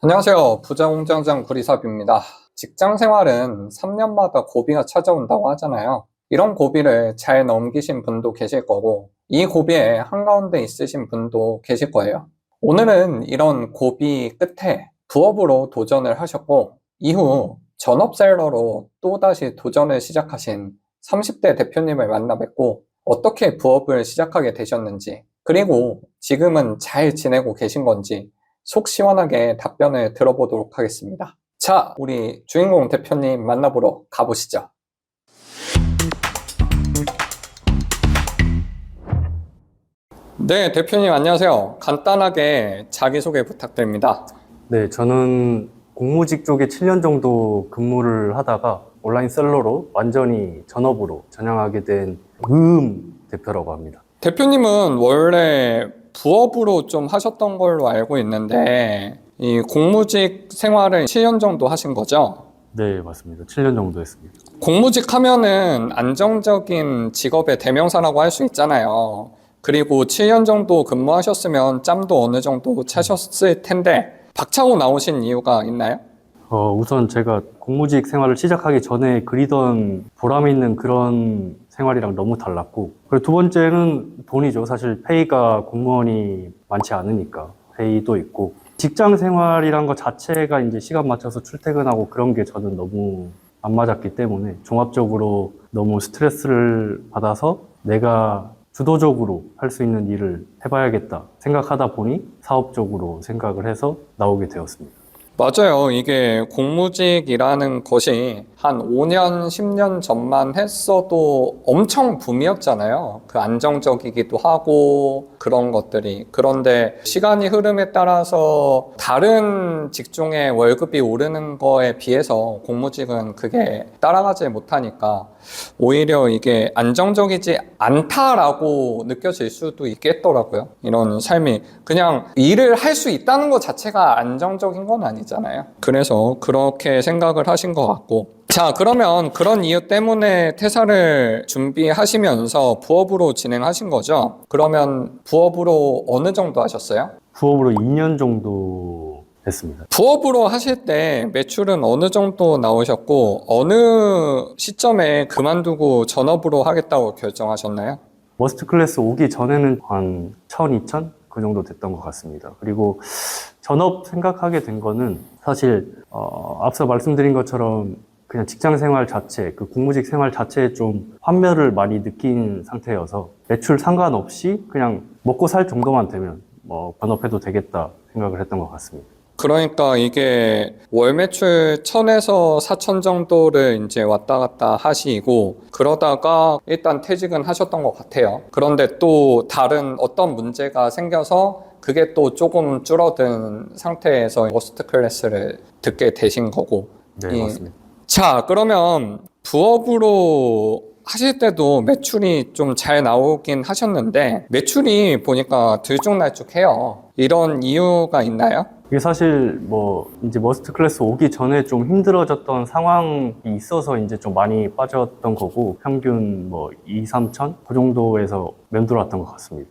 안녕하세요. 부자공장장 구리삽입니다. 직장 생활은 3년마다 고비가 찾아온다고 하잖아요. 이런 고비를 잘 넘기신 분도 계실 거고, 이 고비에 한가운데 있으신 분도 계실 거예요. 오늘은 이런 고비 끝에 부업으로 도전을 하셨고, 이후 전업셀러로 또다시 도전을 시작하신 30대 대표님을 만나 뵙고, 어떻게 부업을 시작하게 되셨는지, 그리고 지금은 잘 지내고 계신 건지, 속 시원하게 답변을 들어보도록 하겠습니다. 자, 우리 주인공 대표님 만나보러 가보시죠. 네, 대표님 안녕하세요. 간단하게 자기소개 부탁드립니다. 네, 저는 공무직 쪽에 7년 정도 근무를 하다가 온라인 셀러로 완전히 전업으로 전향하게 된 대표라고 합니다. 대표님은 원래 부업으로 좀 하셨던 걸로 알고 있는데, 이 공무직 생활을 7년 정도 하신 거죠? 네, 맞습니다. 7년 정도 했습니다. 공무직 하면은 안정적인 직업의 대명사라고 할 수 있잖아요. 그리고 7년 정도 근무하셨으면 짬도 어느 정도 차셨을 텐데 박차고 나오신 이유가 있나요? 우선 제가 공무직 생활을 시작하기 전에 그리던 보람 있는 그런 생활이랑 너무 달랐고, 그리고 두 번째는 돈이죠. 사실 페이가 공무원이 많지 않으니까 페이도 있고, 직장 생활이란 것 자체가 이제 시간 맞춰서 출퇴근하고 그런 게 저는 너무 안 맞았기 때문에 종합적으로 너무 스트레스를 받아서 내가 주도적으로 할 수 있는 일을 해봐야겠다 생각하다 보니 사업적으로 생각을 해서 나오게 되었습니다. 맞아요. 이게 공무직이라는 것이 한 5년, 10년 전만 했어도 엄청 붐이었잖아요. 그 안정적이기도 하고 그런 것들이. 그런데 시간이 흐름에 따라서 다른 직종의 월급이 오르는 거에 비해서 공무직은 그게 따라가지 못하니까 오히려 이게 안정적이지 않다라고 느껴질 수도 있겠더라고요. 이런 삶이. 그냥 일을 할 수 있다는 것 자체가 안정적인 건 아니잖아요. 그래서 그렇게 생각을 하신 것 같고. 자, 그러면 그런 이유 때문에 퇴사를 준비하시면서 부업으로 진행하신 거죠? 그러면 부업으로 어느 정도 하셨어요? 부업으로 2년 정도 했습니다. 부업으로 하실 때 매출은 어느 정도 나오셨고 어느 시점에 그만두고 전업으로 하겠다고 결정하셨나요? 머스트 클래스 오기 전에는 한 1000, 2000? 그 정도 됐던 것 같습니다. 그리고 전업 생각하게 된 거는 사실 앞서 말씀드린 것처럼 그냥 직장 생활 자체, 그 공무직 생활 자체에 좀 환멸을 많이 느낀 상태여서 매출 상관없이 그냥 먹고 살 정도만 되면 뭐 전업해도 되겠다 생각을 했던 것 같습니다. 그러니까 이게 월 매출 1000에서 4000 정도를 이제 왔다 갔다 하시고 그러다가 일단 퇴직은 하셨던 것 같아요. 그런데 또 다른 어떤 문제가 생겨서 그게 또 조금 줄어든 상태에서 머스트 클래스를 듣게 되신 거고. 네, 맞습니다. 자, 그러면 부업으로 하실 때도 매출이 좀 잘 나오긴 하셨는데 매출이 보니까 들쭉날쭉해요. 이런 이유가 있나요? 이게 사실 뭐 이제 머스트 클래스 오기 전에 좀 힘들어졌던 상황이 있어서 이제 좀 많이 빠졌던 거고 평균 뭐 2, 3천? 그 정도에서 맴돌았던 것 같습니다.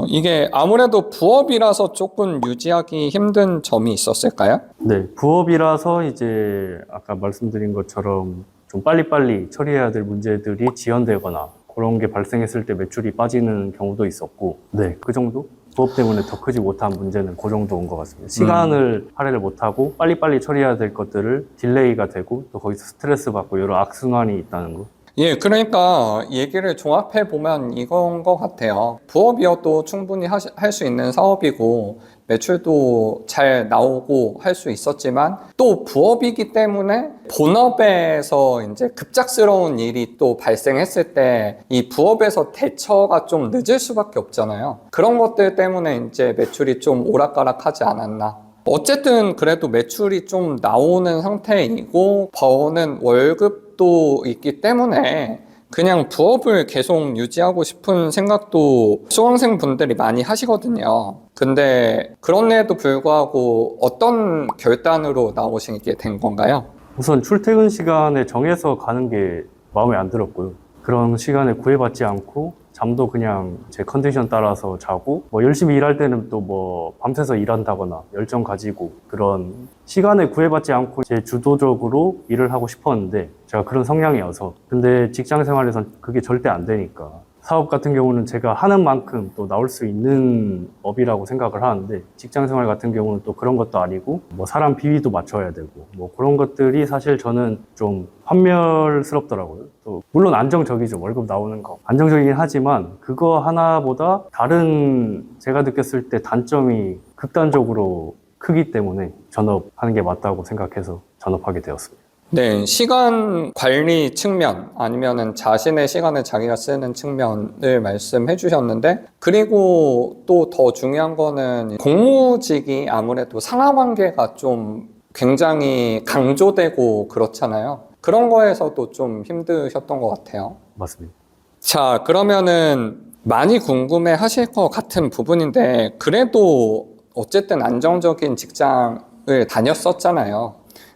이게 아무래도 부업이라서 조금 유지하기 힘든 점이 있었을까요? 네, 부업이라서 이제 아까 말씀드린 것처럼 좀 빨리빨리 처리해야 될 문제들이 지연되거나 그런 게 발생했을 때 매출이 빠지는 경우도 있었고, 네, 그 정도? 부업 때문에 더 크지 못한 문제는 그 정도 온 것 같습니다. 시간을 할애를 못하고 빨리빨리 처리해야 될 것들을 딜레이가 되고 또 거기서 스트레스 받고 여러 악순환이 있다는 거. 예, 그러니까 얘기를 종합해 보면 이건 것 같아요. 부업이어도 충분히 할 수 있는 사업이고 매출도 잘 나오고 할 수 있었지만 또 부업이기 때문에 본업에서 이제 급작스러운 일이 또 발생했을 때 이 부업에서 대처가 좀 늦을 수밖에 없잖아요. 그런 것들 때문에 이제 매출이 좀 오락가락하지 않았나. 어쨌든 그래도 매출이 좀 나오는 상태이고 버는 월급도 있기 때문에 그냥 부업을 계속 유지하고 싶은 생각도 수강생 분들이 많이 하시거든요. 근데 그런데도 불구하고 어떤 결단으로 나오시게 된 건가요? 우선 출퇴근 시간에 정해서 가는 게 마음에 안 들었고요. 그런 시간에 구애받지 않고 잠도 그냥 제 컨디션 따라서 자고, 뭐 열심히 일할 때는 또 뭐 밤새서 일한다거나 열정 가지고 그런 시간에 구애받지 않고 제 주도적으로 일을 하고 싶었는데 제가 그런 성향이어서. 근데 직장 생활에선 그게 절대 안 되니까. 사업 같은 경우는 제가 하는 만큼 또 나올 수 있는 업이라고 생각을 하는데, 직장 생활 같은 경우는 또 그런 것도 아니고 뭐 사람 비위도 맞춰야 되고 뭐 그런 것들이 사실 저는 좀 환멸스럽더라고요. 또 물론 안정적이죠. 월급 나오는 거 안정적이긴 하지만 그거 하나보다 다른 제가 느꼈을 때 단점이 극단적으로 크기 때문에 전업하는 게 맞다고 생각해서 전업하게 되었습니다. 네, 시간 관리 측면 아니면은 자신의 시간을 자기가 쓰는 측면을 말씀해 주셨는데, 그리고 또 더 중요한 거는 공무직이 아무래도 상하관계가 좀 굉장히 강조되고 그렇잖아요. 그런 거에서도 좀 힘드셨던 것 같아요. 맞습니다. 자, 그러면은 많이 궁금해 하실 것 같은 부분인데, 그래도 어쨌든 안정적인 직장을 다녔었잖아요.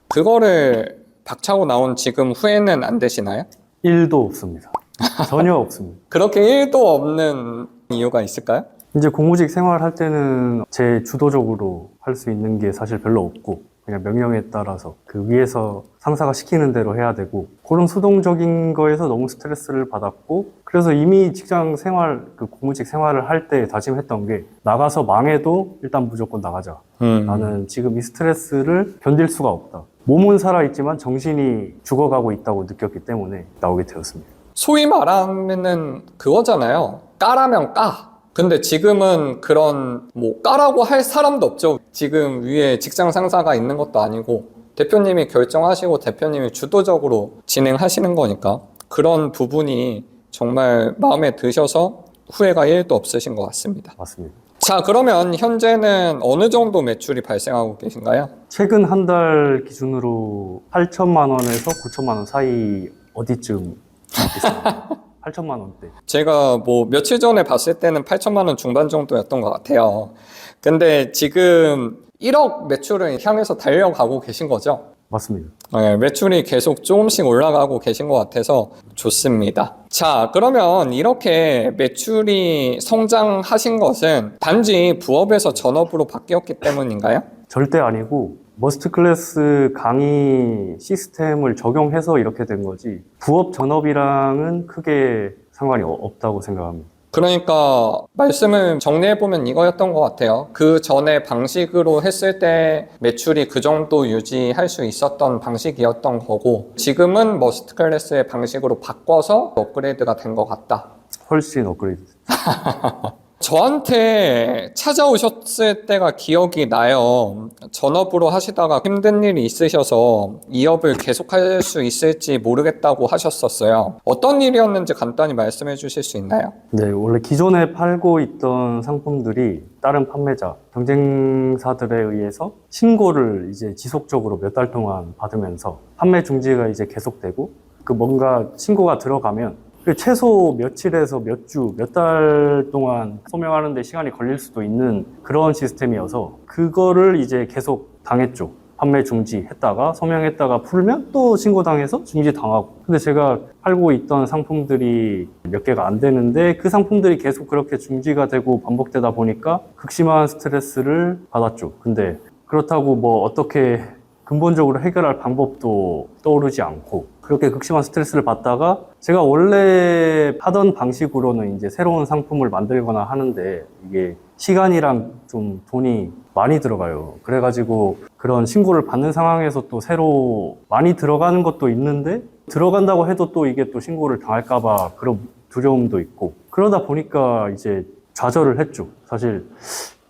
그거를 박차고 나온 지금 후회는 안 되시나요? 1도 없습니다. 전혀 없습니다. 그렇게 1도 없는 이유가 있을까요? 이제 공무직 생활할 때는 제 주도적으로 할 수 있는 게 사실 별로 없고, 그냥 명령에 따라서 그 위에서 상사가 시키는 대로 해야 되고, 그런 수동적인 거에서 너무 스트레스를 받았고, 그래서 이미 직장 생활, 그 공무직 생활을 할 때 다짐했던 게, 나가서 망해도 일단 무조건 나가자. 나는 지금 이 스트레스를 견딜 수가 없다. 몸은 살아있지만 정신이 죽어가고 있다고 느꼈기 때문에 나오게 되었습니다. 소위 말하면은 그거잖아요. 까라면 까. 근데 지금은 그런 뭐 까라고 할 사람도 없죠. 지금 위에 직장 상사가 있는 것도 아니고 대표님이 결정하시고 대표님이 주도적으로 진행하시는 거니까 그런 부분이 정말 마음에 드셔서 후회가 1도 없으신 것 같습니다. 맞습니다. 자, 그러면 현재는 어느 정도 매출이 발생하고 계신가요? 최근 한 달 기준으로 8천만 원에서 9천만 원 사이 어디쯤 있습니다. 8천만 원대. 제가 뭐 며칠 전에 봤을 때는 8천만 원 중반 정도였던 것 같아요. 근데 지금 1억 매출을 향해서 달려가고 계신 거죠? 맞습니다. 네, 매출이 계속 조금씩 올라가고 계신 것 같아서 좋습니다. 자, 그러면 이렇게 매출이 성장하신 것은 단지 부업에서 전업으로 바뀌었기 때문인가요? 절대 아니고 머스트 클래스 강의 시스템을 적용해서 이렇게 된 거지, 부업 전업이랑은 크게 상관이 없다고 생각합니다. 그러니까 말씀을 정리해보면 이거였던 것 같아요. 그 전에 방식으로 했을 때 매출이 그 정도 유지할 수 있었던 방식이었던 거고, 지금은 머스트 클래스의 방식으로 바꿔서 업그레이드가 된 것 같다. 훨씬 업그레이드. 저한테 찾아오셨을 때가 기억이 나요. 전업으로 하시다가 힘든 일이 있으셔서 이 업을 계속할 수 있을지 모르겠다고 하셨었어요. 어떤 일이었는지 간단히 말씀해 주실 수 있나요? 네, 원래 기존에 팔고 있던 상품들이 다른 판매자, 경쟁사들에 의해서 신고를 이제 지속적으로 몇 달 동안 받으면서 판매 중지가 이제 계속되고, 그 뭔가 신고가 들어가면 최소 며칠에서 몇 주, 몇 달 동안 소명하는 데 시간이 걸릴 수도 있는 그런 시스템이어서 그거를 이제 계속 당했죠. 판매 중지했다가 소명했다가 풀면 또 신고당해서 중지당하고. 근데 제가 팔고 있던 상품들이 몇 개가 안 되는데 그 상품들이 계속 그렇게 중지가 되고 반복되다 보니까 극심한 스트레스를 받았죠. 근데 그렇다고 뭐 어떻게 근본적으로 해결할 방법도 떠오르지 않고, 그렇게 극심한 스트레스를 받다가 제가 원래 하던 방식으로는 이제 새로운 상품을 만들거나 하는데 이게 시간이랑 좀 돈이 많이 들어가요. 그래가지고 그런 신고를 받는 상황에서 또 새로 많이 들어가는 것도 있는데, 들어간다고 해도 또 이게 또 신고를 당할까봐 그런 두려움도 있고, 그러다 보니까 이제 좌절을 했죠. 사실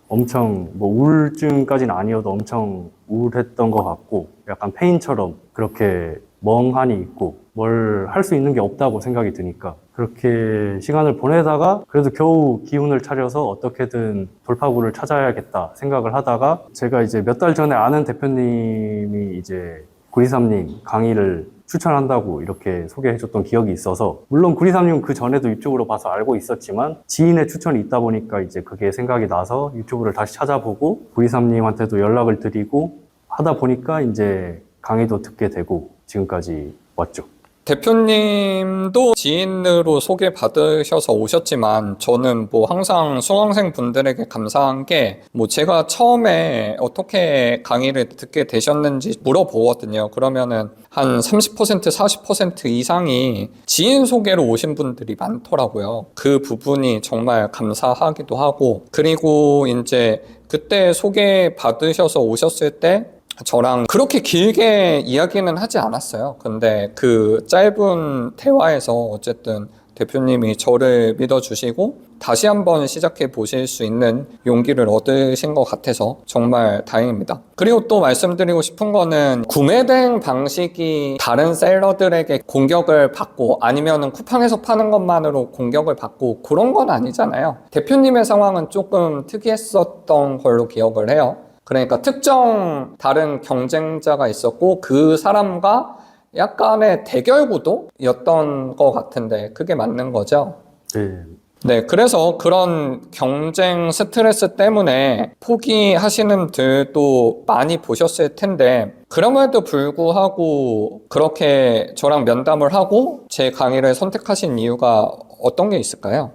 엄청 뭐 우울증까지는 아니어도 엄청 우울했던 것 같고, 약간 페인처럼 그렇게 멍하니 있고 뭘 할 수 있는 게 없다고 생각이 드니까 그렇게 시간을 보내다가 그래도 겨우 기운을 차려서 어떻게든 돌파구를 찾아야겠다 생각을 하다가, 제가 이제 몇 달 전에 아는 대표님이 이제 구리삼님 강의를 추천한다고 이렇게 소개해줬던 기억이 있어서, 물론 구리삼님 그 전에도 유튜브로 봐서 알고 있었지만 지인의 추천이 있다 보니까 이제 그게 생각이 나서 유튜브를 다시 찾아보고 구리삼님한테도 연락을 드리고 하다 보니까 이제 강의도 듣게 되고 지금까지 왔죠. 대표님도 지인으로 소개받으셔서 오셨지만 저는 뭐 항상 수강생 분들에게 감사한 게 뭐 제가 처음에 어떻게 강의를 듣게 되셨는지 물어보거든요. 그러면은 한 30%, 40% 이상이 지인 소개로 오신 분들이 많더라고요. 그 부분이 정말 감사하기도 하고, 그리고 이제 그때 소개받으셔서 오셨을 때 저랑 그렇게 길게 이야기는 하지 않았어요. 근데 그 짧은 대화에서 어쨌든 대표님이 저를 믿어주시고 다시 한번 시작해 보실 수 있는 용기를 얻으신 것 같아서 정말 다행입니다. 그리고 또 말씀드리고 싶은 거는 구매 대행 방식이 다른 셀러들에게 공격을 받고 아니면은 쿠팡에서 파는 것만으로 공격을 받고 그런 건 아니잖아요. 대표님의 상황은 조금 특이했었던 걸로 기억을 해요. 그러니까 특정 다른 경쟁자가 있었고 그 사람과 약간의 대결 구도였던 것 같은데 그게 맞는 거죠? 네. 네, 그래서 그런 경쟁 스트레스 때문에 포기하시는 분들도 많이 보셨을 텐데 그럼에도 불구하고 그렇게 저랑 면담을 하고 제 강의를 선택하신 이유가 어떤 게 있을까요?